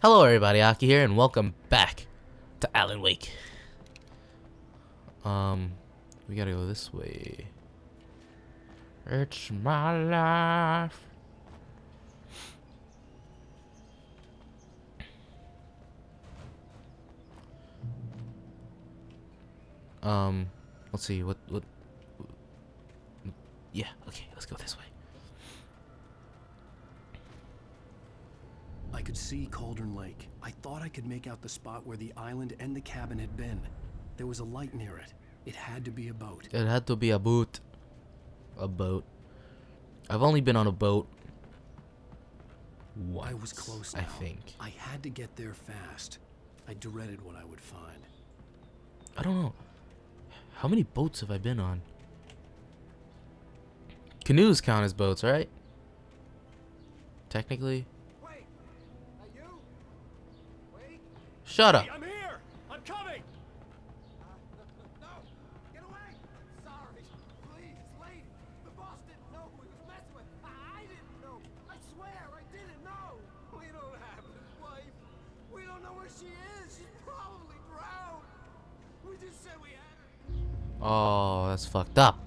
Hello everybody, Aki here, and welcome back to Alan Wake. We gotta go this way. It's my life. Let's see, what, yeah, okay, let's go this way. I could see Cauldron Lake. I thought I could make out the spot where the island and the cabin had been. There was a light near it. It had to be a boat. It had to be a boat. A boat. I've only been on a boat once, I was close now. I think. I had to get there fast. I dreaded what I would find. I don't know. How many boats have I been on? Canoes count as boats, right? Technically. Wait! Are you? Wait! Shut up. Hey, I'm here! I'm coming! No! Get away! Sorry. Please, lady. The boss didn't know who he was messing with. I didn't know. I swear I didn't know. We don't have his wife. We don't know where she is. She's probably drowned. We just said we had her. Oh, that's fucked up.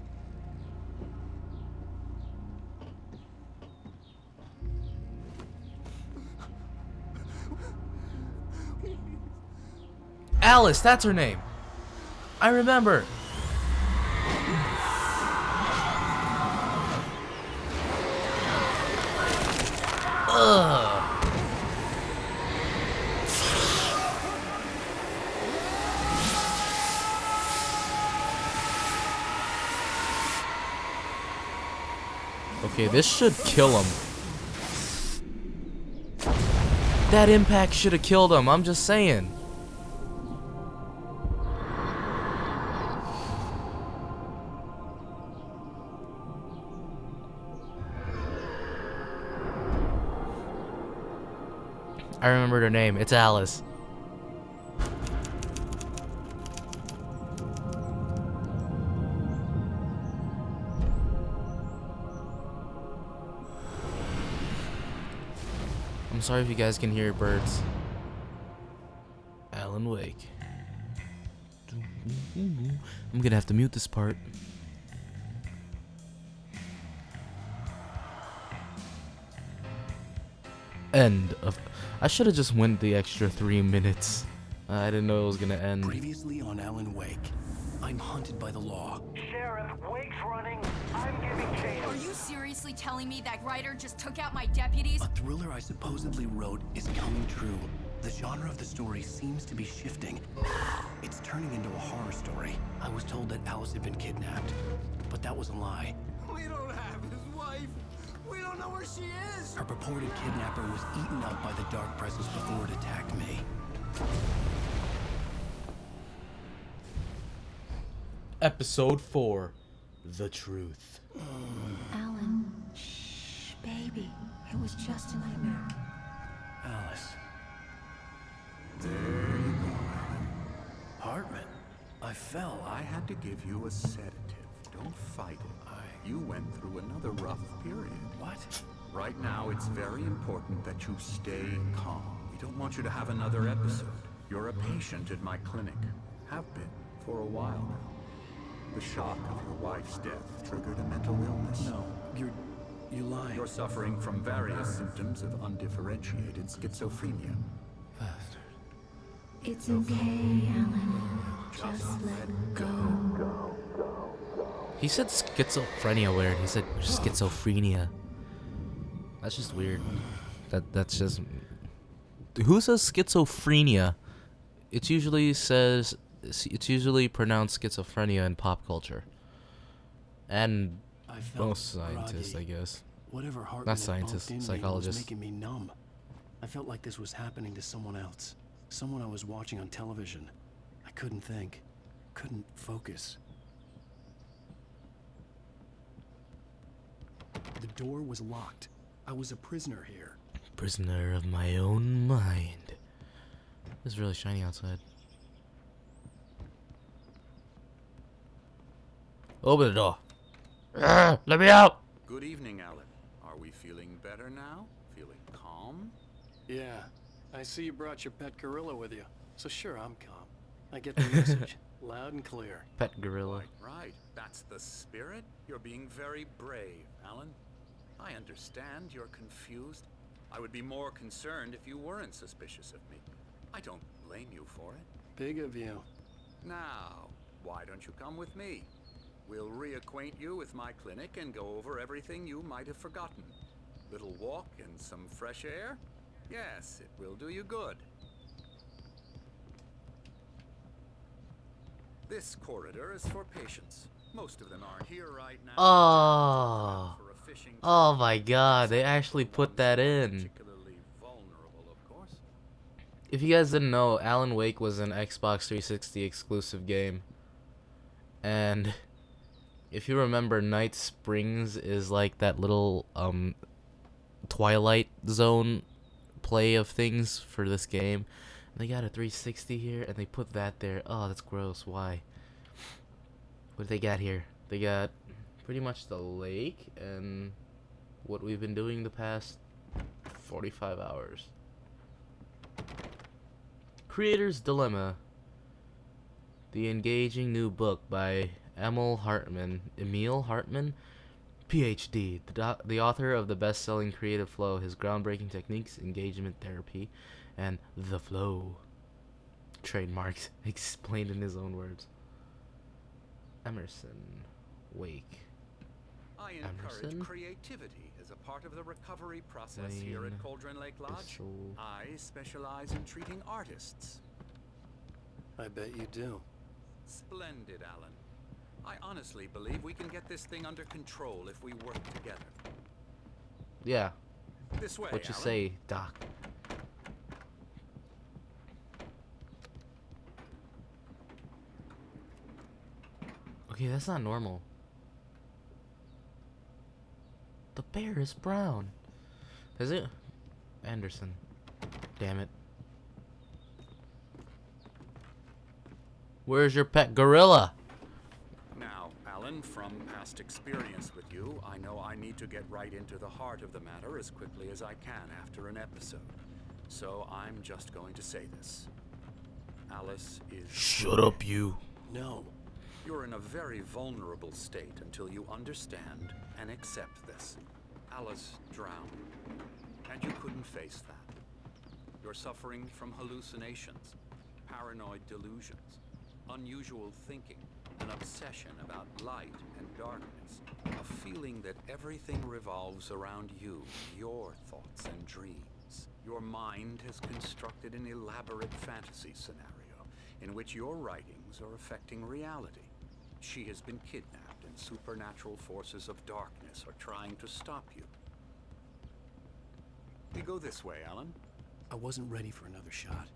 Alice, that's her name. I remember. Ugh. Okay, this should kill him. That impact should have killed him, I'm just saying. I remembered her name. It's Alice. I'm sorry if you guys can hear birds. Alan Wake. I'm gonna have to mute this part. End of. I should have just went the extra 3 minutes. I didn't know it was gonna end. Previously on Alan Wake, I'm hunted by the law. Sheriff, Wake's running. I'm giving chase. Are you seriously telling me that writer just took out my deputies? A thriller I supposedly wrote is coming true. The genre of the story seems to be shifting. It's turning into a horror story. I was told that Alice had been kidnapped, but that was a lie. We don't have his wife. We don't know where she is. Her purported kidnapper was eaten up by the dark presence before it attacked me. Episode 4. The Truth. Alan, shh, baby. It was just a nightmare. Alice. There you go, Alan. Hartman, I fell. I had to give you a sedative. Don't fight it. You went through another rough period. What? Right now, it's very important that you stay calm. We don't want you to have another episode. You're a patient at my clinic. Have been for a while now. The shock of your wife's death triggered a mental illness. No, you lied. You're suffering from various symptoms of undifferentiated schizophrenia. It's okay, Alan. Just let go. He said schizophrenia weird. He said schizophrenia. That's just weird. That's just. Who says schizophrenia? It's usually pronounced schizophrenia in pop culture. And I felt most scientists, groggy. I guess. Whatever Hartman Not had scientists, bumped in me psychologists. was making me numb. I felt like this was happening to someone else. Someone I was watching on television. I couldn't think. Couldn't focus. The door was locked. I was a prisoner here. Prisoner of my own mind. It's really shiny outside. Open the door. Let me out. Good evening, Alan. Are we feeling better now? Feeling calm? Yeah. I see you brought your pet gorilla with you, so sure, I'm calm. I get the message, loud and clear. Pet gorilla. Right. That's the spirit. You're being very brave, Alan. I understand you're confused. I would be more concerned if you weren't suspicious of me. I don't blame you for it. Big of you. Now, why don't you come with me? We'll reacquaint you with my clinic and go over everything you might have forgotten. Little walk and some fresh air? Yes, it will do you good. This corridor is for patients. Most of them aren't here right now. Oh. For a fishing Oh trip. my god, they actually put that in. Particularly vulnerable, of course. If you guys didn't know, Alan Wake was an Xbox 360 exclusive game. And if you remember, Night Springs is like that little Twilight Zone play of things for this game. They got a 360 here and they put that there. Oh, that's gross. Why? What do they got here? They got pretty much the lake and what we've been doing the past 45 hours. Creator's Dilemma. The engaging new book by Emil Hartman, PhD, the author of the best-selling Creative Flow, his groundbreaking techniques, engagement therapy, and the flow. Trademarked, explained in his own words. Emerson Wake. I encourage Emerson? creativity as a part of the recovery process here Wayne at Cauldron Lake Lodge. Bissell. I specialize in treating artists. I bet you do. Splendid, Alan. I honestly believe we can get this thing under control if we work together. Yeah, This way, what you Alan. say, Doc? Okay, that's not normal. The bear is brown. Is it? Anderson. Damn it. Where's your pet gorilla? Now, Alan, from past experience with you, I know I need to get right into the heart of the matter as quickly as I can after an episode. So I'm just going to say this. Alice is... Shut up, you. No. You're in a very vulnerable state until you understand and accept this. Alice drowned, and you couldn't face that. You're suffering from hallucinations, paranoid delusions, unusual thinking, an obsession about light and darkness, a feeling that everything revolves around you, your thoughts and dreams. Your mind has constructed an elaborate fantasy scenario in which your writings are affecting reality. She has been kidnapped and supernatural forces of darkness are trying to stop you. We go this way, Alan. I wasn't ready for another shot,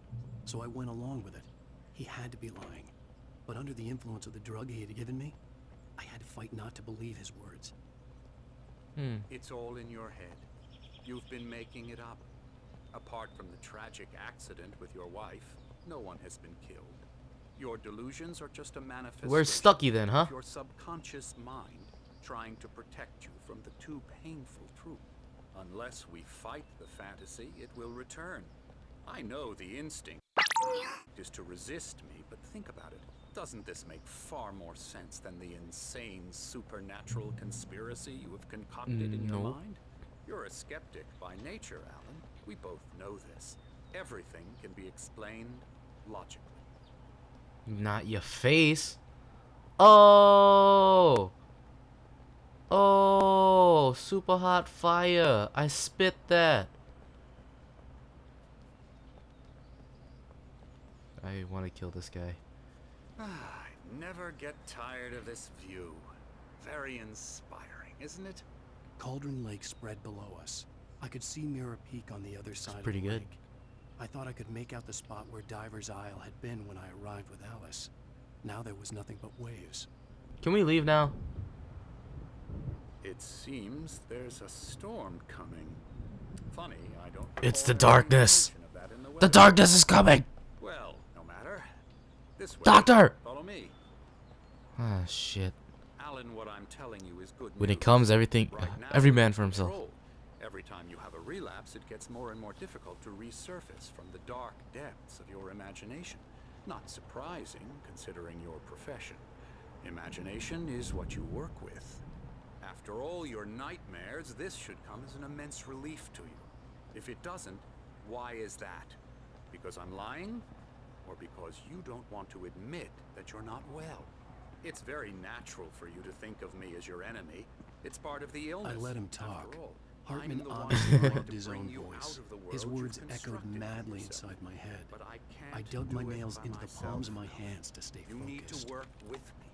so I went along with it. He had to be lying. But under the influence of the drug he had given me, I had to fight not to believe his words. It's all in your head. You've been making it up. Apart from the tragic accident with your wife, no one has been killed. Your delusions are just a manifestation Where's Stucky then, huh? of your subconscious mind trying to protect you from the too painful truth. Unless we fight the fantasy, it will return. I know the instinct is to resist me, but think about it. Doesn't this make far more sense than the insane supernatural conspiracy you have concocted in your No. mind? You're a skeptic by nature, Alan. We both know this. Everything can be explained logically. Not your face. Oh. Oh, super hot fire. I spit that. I want to kill this guy. I never get tired of this view. Very inspiring, isn't it? Cauldron Lake spread below us. I could see Mirror Peak on the other side pretty of the good. lake. I thought I could make out the spot where Diver's Isle had been when I arrived with Alice. Now there was nothing but waves. Can we leave now? It seems there's a storm coming. Funny, I don't It's the recall any darkness. mention of that in The weather. darkness is coming. Well, no matter. This way. Doctor! Follow me. Ah, shit. Alan, what I'm telling you is good When it news. comes, everything, Right now, every you're man in for himself. control. Every time you have a relapse, it gets more and more difficult to resurface from the dark depths of your imagination. Not surprising, considering your profession. Imagination is what you work with. After all your nightmares, this should come as an immense relief to you. If it doesn't, why is that? Because I'm lying? Or because you don't want to admit that you're not well? It's very natural for you to think of me as your enemy. It's part of the illness. I let him talk. After all, Hartman I'm the one obviously trying loved to his bring own you voice. out of the world His you've words echoed constructed for madly yourself. inside my head. But I I can't dug do my it nails by into the myself. palms of my hands to stay You need focused. to work with me.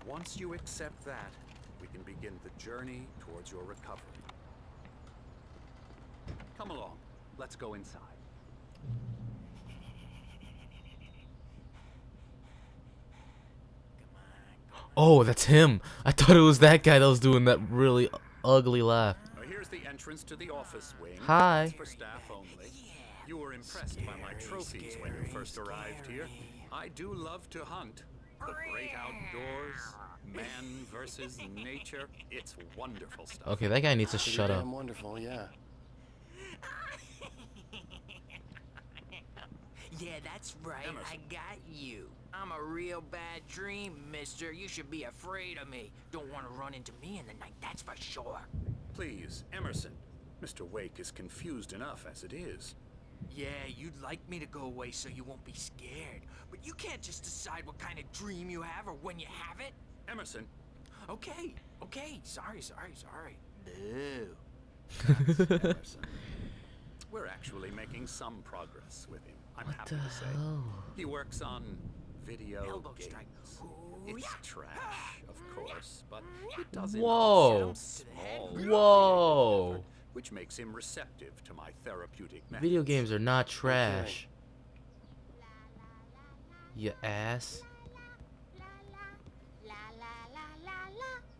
Once you accept that, we can begin the journey towards your recovery. Come along. Let's go inside. Oh, that's him. I thought it was that guy that was doing that really ugly laugh. Here's the entrance to the office wing. Hi. It's for staff only. You were impressed by my trophies when you first arrived here. I do love to hunt. The great outdoors, man versus nature. It's wonderful stuff. Okay, that guy needs to Pretty shut up. damn wonderful, yeah. Yeah, that's right. Emerson. I got you. I'm a real bad dream, mister. You should be afraid of me. Don't want to run into me in the night, that's for sure. Please, Emerson. Mr. Wake is confused enough as it is. Yeah, you'd like me to go away so you won't be scared. But you can't just decide what kind of dream you have or when you have it. Emerson. Okay, sorry. Boo. That's Emerson. We're actually making some progress with him, I'm What happy the to say. hell? He works on video Elbow games. strike. It's trash, of course, but it does Whoa. involve some small Whoa. effort, which makes him receptive to my therapeutic methods. Video games are not trash. You ass.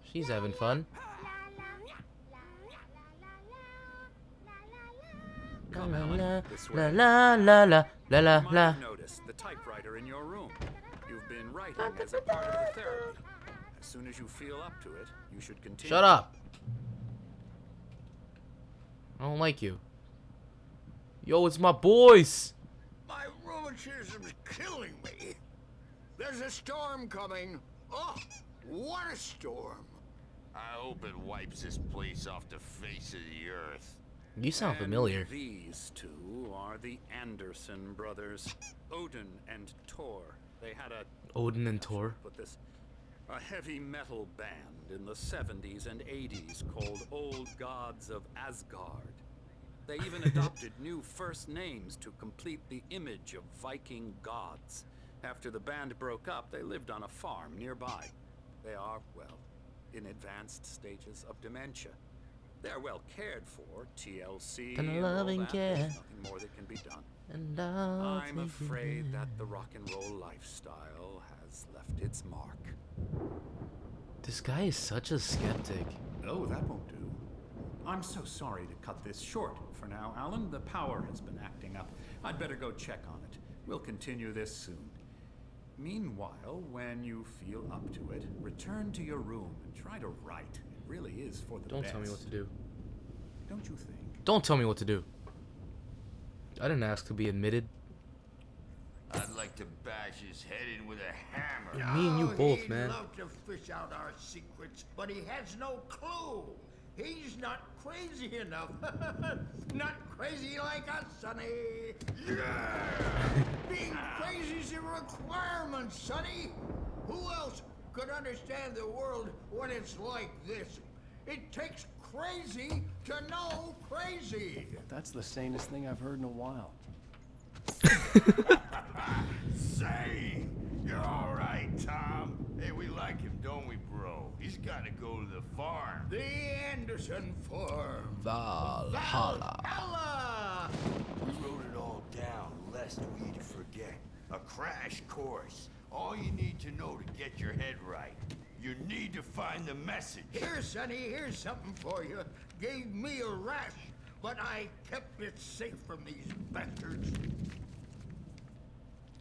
She's having fun. La Come, la Alan, la this la way. la la la la la You might la. have noticed the typewriter in your room. You've been writing as a part of the therapy. As soon as you feel up to it, you should continue. Shut up. I don't like you. Yo, it's my boys. My rheumatism's killing me. There's a storm coming. Oh, what a storm. I hope it wipes this place off the face of the earth. You sound And familiar. These two are the Anderson brothers, Odin and Tor. They had a Odin and Tor. put this a heavy metal band in the 70s and 80s called Old Gods of Asgard. They even adopted new first names to complete the image of Viking gods. After the band broke up, they lived on a farm nearby. They are, well, in advanced stages of dementia. They're well cared for, TLC, Gonna and love all and that. care. There's nothing more that can be done. And I'll I'm take afraid you that the rock and roll lifestyle has left its mark. This guy is such a skeptic. Oh, that won't do. I'm so sorry to cut this short for now, Alan. The power has been acting up. I'd better go check on it. We'll continue this soon. Meanwhile, when you feel up to it, return to your room and try to write. It really is for the Don't best. tell me what to do. Don't you think? Don't tell me what to do. I didn't ask to be admitted. I'd like to bash his head in with a hammer. Me and you both, he'd man. love to fish out our secrets, but he has no clue. He's not crazy enough. Not crazy like us, Sonny. Yeah! Being crazy's a requirement, Sonny. Who else could understand the world when it's like this? It takes crazy to know crazy. That's the sanest thing I've heard in a while. Say, you're all right, Tom. Hey, we like him, don't we, bro? He's got to go to the farm. The Anderson Farm. Valhalla. Valhalla! We wrote it all down, lest we forget. A crash course. All you need to know to get your head right. You need to find the message. Here, Sonny, here's something for you. Gave me a rash, but I kept it safe from these bastards.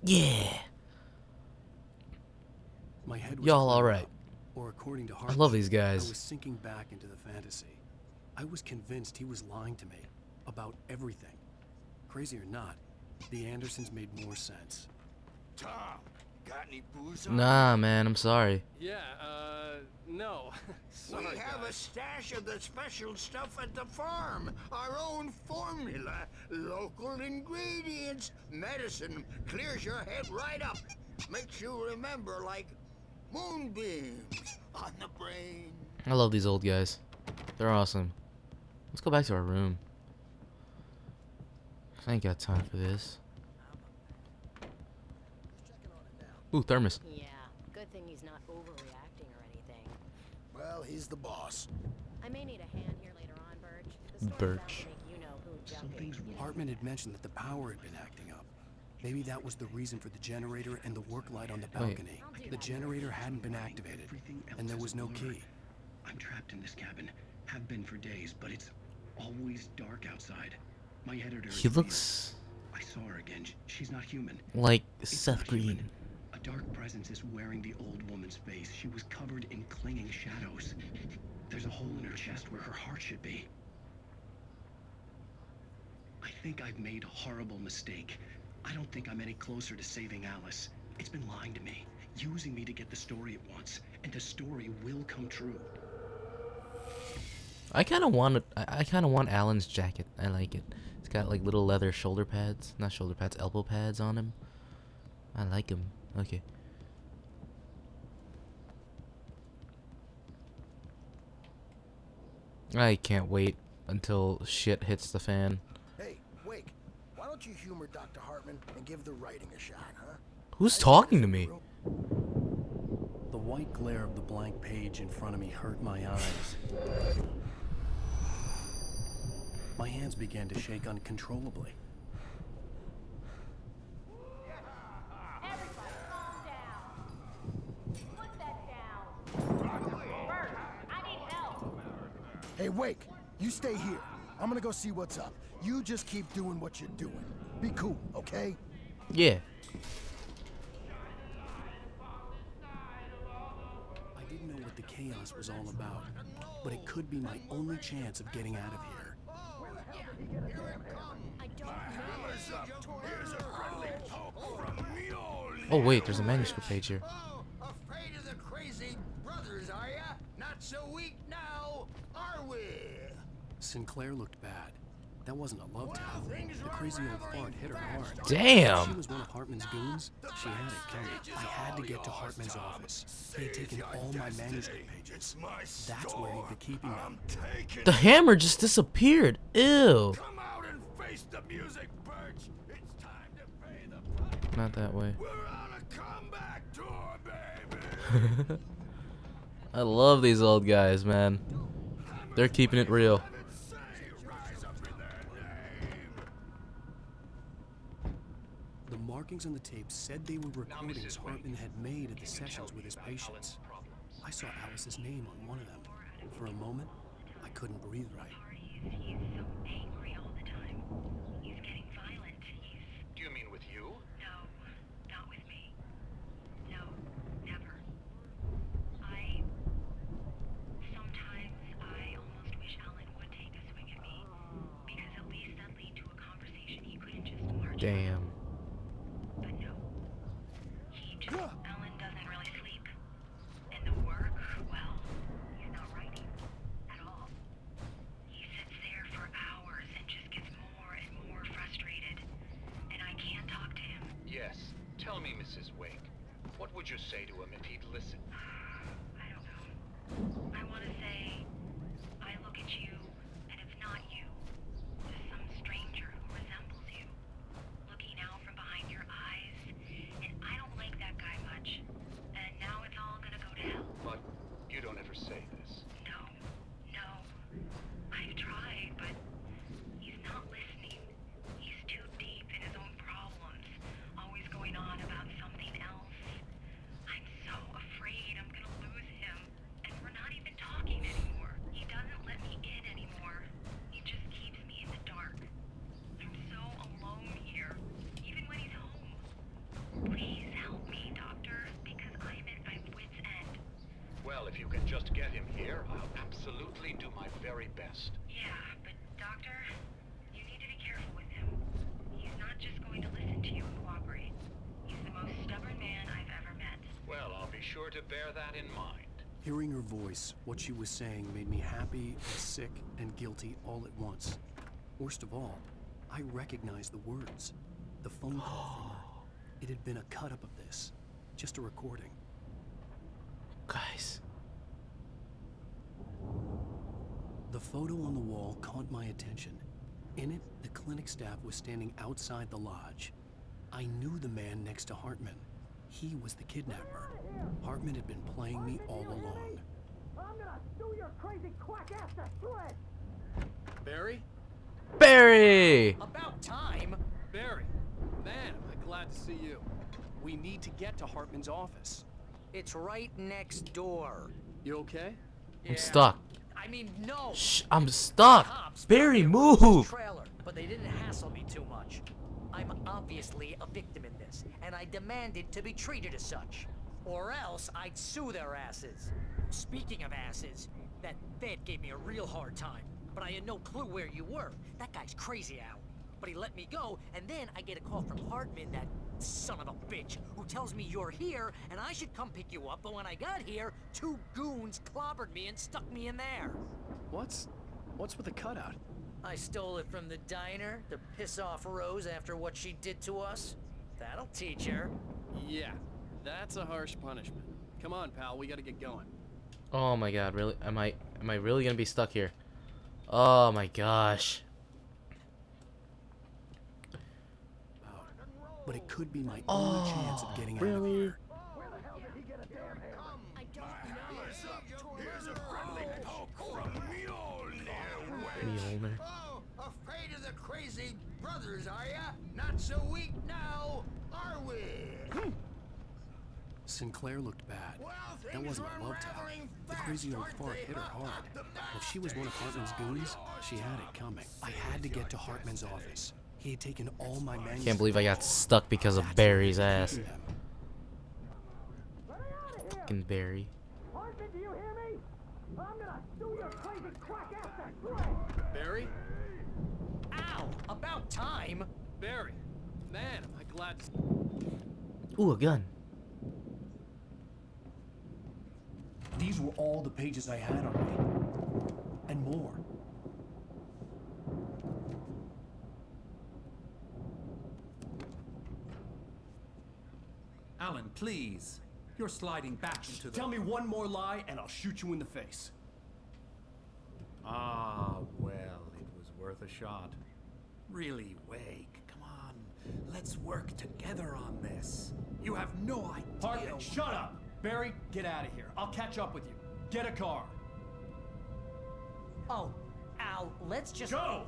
Yeah. My head was Y'all clearing alright. up, or according to I Hartman, love these I guys. was sinking back into the fantasy. I was convinced he was lying to me. about everything. Crazy or not, the Andersons made more sense. Tom, got any booze on? Nah, man, I'm sorry. Yeah, no. Sorry, We have a guys. stash of the special stuff at the farm. Our own formula. Local ingredients. Medicine clears your head right up. Makes you remember like moonbeams on the brain. I love these old guys. They're awesome. Let's go back to our room. I ain't got time for this. Ooh, thermos. Yeah, good thing he's not overreacting or anything. Well, he's the boss. I may need a hand here later on, Birch. The story's Birch. bound to make you know who jumping. Hartman had mentioned that the power had been acting up. Maybe that was the reason for the generator and the work light on the balcony. The generator hadn't been activated, and there was no key. I'm trapped in this cabin. Have been for days, but it's always dark outside. My editor. He looks I saw her again. She's not human. like It's Seth not Green. human. A dark presence is wearing the old woman's face. She was covered in clinging shadows. There's a hole in her chest where her heart should be. I think I've made a horrible mistake. I don't think I'm any closer to saving Alice. It's been lying to me, using me to get the story it wants, and the story will come true. I kind of want it. I kind of want Alan's jacket. I like it. It's got like little leather shoulder pads, not shoulder pads, elbow pads on him. I like him. Okay. I can't wait until shit hits the fan. Hey, Wake, why don't you humor Dr. Hartman and give the writing a shot, huh? Who's talking to me? The white glare of the blank page in front of me hurt my eyes. My hands began to shake uncontrollably. Everybody calm down. Put that down. Birch, I need help. Hey, Wake, you stay here. I'm gonna go see what's up. You just keep doing what you're doing. Be cool, okay? Yeah. I didn't know what the chaos was all about, but it could be my only chance of getting out of here. I don't know. Oh wait, there's a manuscript page here. Oh, afraid of the crazy brothers, are ya? Not so weak now, are we? Sinclair looked bad. That wasn't a love tale. The crazy old fart hit her hard. Damn. If she was one of Hartman's goons, she had it coming. I had to get to Hartman's office. He had taken all my manuscript pages. That's where he'd be keeping them. The hammer just disappeared. Ew. Come out and face the music, Birch. It's time to pay the price. Not that way. We're on a comeback tour, baby. I love these old guys, man. They're keeping it real. The markings on the tape said they were recordings Hartman had made at the sessions with his patients. I saw Alice's name on one of them. For a moment, I couldn't breathe right. He's so angry all the time. He's getting violent. Do you mean with you? No, not with me. No, never. Sometimes I almost wish Alan would take a swing at me. Because at least that lead to a conversation he couldn't just march out. Damn. But no. Alan doesn't really sleep. And the work, well, he's not writing at all. He sits there for hours and just gets more and more frustrated. And I can't talk to him. Yes. Tell me, Mrs. Wake. What would you say to him if he'd listen? I don't know. I want to say, I look at you, and it's not you. Just some stranger who resembles you. Looking out from behind your eyes. And I don't like that guy much. And now it's all gonna go to hell. But you don't ever say this. No. No. I've tried, but he's not listening. He's too deep in his own problems. Always going on about something else. I'm so afraid I'm gonna lose him. And we're not even talking anymore. He doesn't let me in anymore. He just keeps me in the dark. I'm so alone here, even when he's home. Please help me, Doctor, because I'm at my wit's end. Well, if you can just get him here, I'll absolutely do my very best. Yeah, but Doctor, sure to bear that in mind. Hearing her voice, what she was saying made me happy and sick and guilty all at once. Worst of all, I recognized the words. The phone call from her. It had been a cut-up of this. Just a recording. Guys. The photo on the wall caught my attention. In it, the clinic staff was standing outside the lodge. I knew the man next to Hartman. He was the kidnapper. Hartman had been playing me all along. I'm gonna sue your crazy quack ass to shreds! Barry? Barry! About time! Barry, man, am I glad to see you. We need to get to Hartman's office. It's right next door. You okay? I'm stuck. I mean, no. Shh, I'm stuck. Cops Barry, found me at Rose's move. Trailer, but they didn't hassle me too much. I'm obviously a victim in this, and I demanded to be treated as such. Or else I'd sue their asses. Speaking of asses, that vet gave me a real hard time, but I had no clue where you were. That guy's crazy, Al. But he let me go, and then I get a call from Hartman, that son of a bitch, who tells me you're here, and I should come pick you up, but when I got here, 2 goons clobbered me and stuck me in there. What's with the cutout? I stole it from the diner to piss off Rose after what she did to us. That'll teach her. Yeah, that's a harsh punishment. Come on, pal, we gotta get going. Oh my god, really? Am I really gonna be stuck here? Oh my gosh. But it could be my only chance of getting out of really? here. I don't know. Here's a friendly poke from Mjolnir. Mjolnir. Oh, afraid of the crazy brothers, are ya? Not so weak now, are we? Sinclair looked bad. Well, That things wasn't are a love tap. unraveling The fast, crazy old aren't fart they? hit her hard. The If she was one of Hartman's goons, she had it coming. I had to get to Hartman's office. He had taken all my manuscripts. Can't believe I got stuck because of Barry's ass. Fucking Barry. Hartman, do you hear me? I'm gonna sue your crazy quack ass to shreds! Barry? Ow! About time! Barry, man, am I glad to... Ooh, a gun. These were all the pages I had on me. And more. Alan, please. You're sliding back into the... Tell me one more lie and I'll shoot you in the face. Ah, well, it was worth a shot. Really, Wake, come on. Let's work together on this. You have no idea... Hartman, shut up! Barry, get out of here. I'll catch up with you. Get a car. Oh, Al, let's just... Go!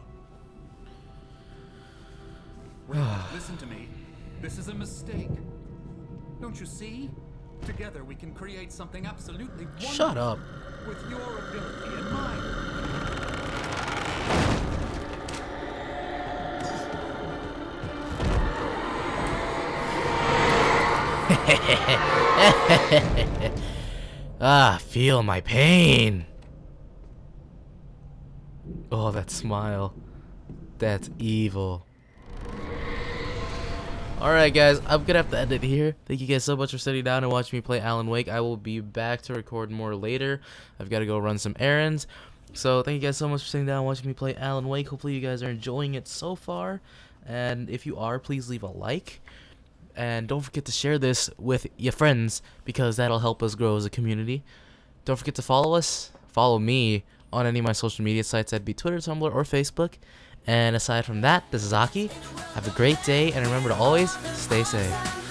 Wait, listen to me. This is a mistake. Don't you see? Together we can create something absolutely wonderful. Shut up. With your ability in mind. Ah, feel my pain. Oh, that smile. That's evil. Alright guys, I'm gonna have to end it here. Thank you guys so much for sitting down and watching me play Alan Wake. I will be back to record more later. I've got to go run some errands. So thank you guys so much for sitting down and watching me play Alan Wake. Hopefully you guys are enjoying it so far. And if you are, please leave a like. And don't forget to share this with your friends, because that'll help us grow as a community. Don't forget to follow us. Follow me on any of my social media sites. That'd be Twitter, Tumblr, or Facebook. And aside from that, this is Aki. Have a great day, and remember to always stay safe.